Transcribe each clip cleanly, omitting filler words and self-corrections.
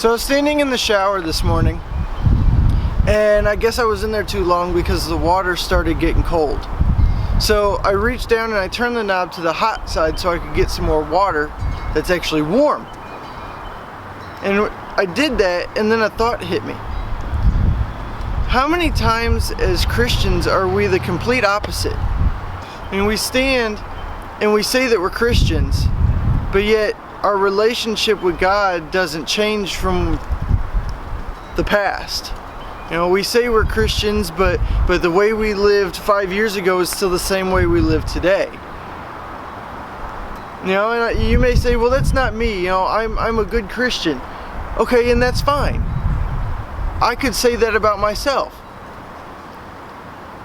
So I was standing in the shower this morning, and I guess I was in there too long because the water started getting cold. So I reached down and I turned the knob to the hot side so I could get some more water that's actually warm. And I did that, and then a thought hit me. How many times as Christians are we the complete opposite? I mean, we stand and we say that we're Christians, but yet our relationship with God doesn't change from the past. You know, we say we're Christians, but the way we lived 5 years ago is still the same way we live today. You know, and you may say, well, that's not me. You know, I'm a good Christian. Okay, and that's fine. I could say that about myself.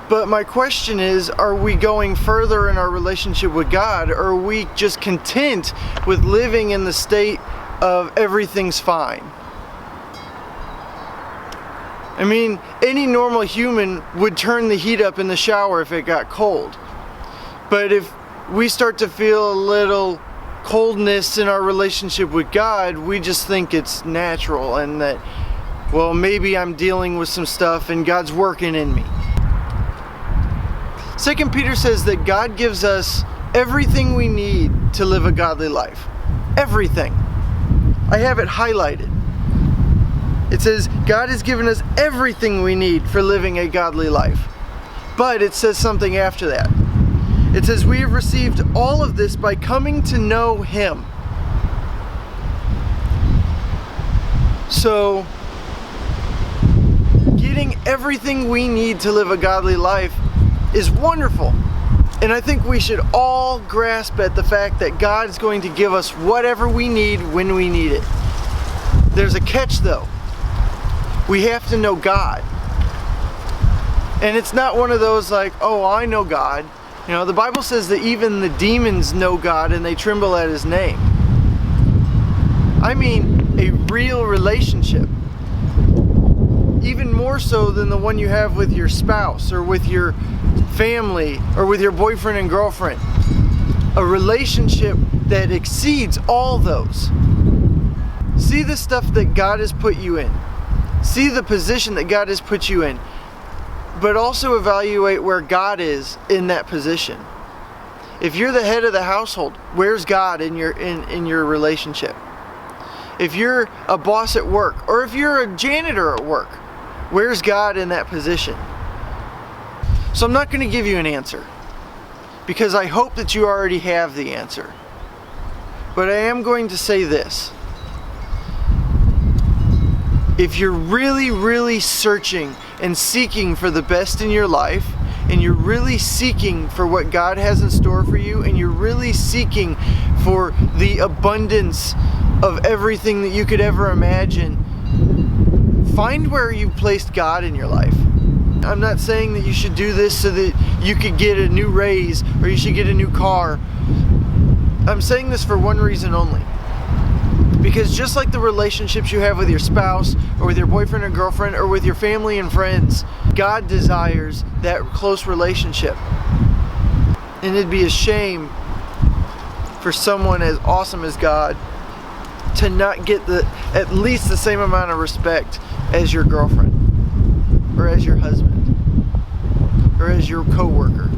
But my question is, are we going further in our relationship with God, or are we just content with living in the state of everything's fine? I mean, any normal human would turn the heat up in the shower if it got cold. But if we start to feel a little coldness in our relationship with God, we just think it's natural and that, well, maybe I'm dealing with some stuff and God's working in me. 2 Peter says that God gives us everything we need to live a godly life. Everything. I have it highlighted. It says God has given us everything we need for living a godly life. But it says something after that. It says we have received all of this by coming to know Him. So, getting everything we need to live a godly life is wonderful. And I think we should all grasp at the fact that God is going to give us whatever we need when we need it. There's a catch though. We have to know God. And it's not one of those like, oh, I know God. You know, the Bible says that even the demons know God and they tremble at His name. I mean, a real relationship. Even more so than the one you have with your spouse or with your family or with your boyfriend and girlfriend. A relationship that exceeds all those. See the stuff that God has put you in. See the position that God has put you in. But also evaluate where God is in that position. If you're the head of the household, where's God in your relationship? If you're a boss at work, or if you're a janitor at work, where's God in that position? So I'm not going to give you an answer, because I hope that you already have the answer. But I am going to say this. If you're really, really searching and seeking for the best in your life, and you're really seeking for what God has in store for you, and you're really seeking for the abundance of everything that you could ever imagine, find where you placed God in your life. I'm not saying that you should do this so that you could get a new raise or you should get a new car. I'm saying this for one reason only. Because just like the relationships you have with your spouse or with your boyfriend or girlfriend or with your family and friends, God desires that close relationship. And it'd be a shame for someone as awesome as God to not get at least the same amount of respect as your girlfriend or as your husband or as your coworker.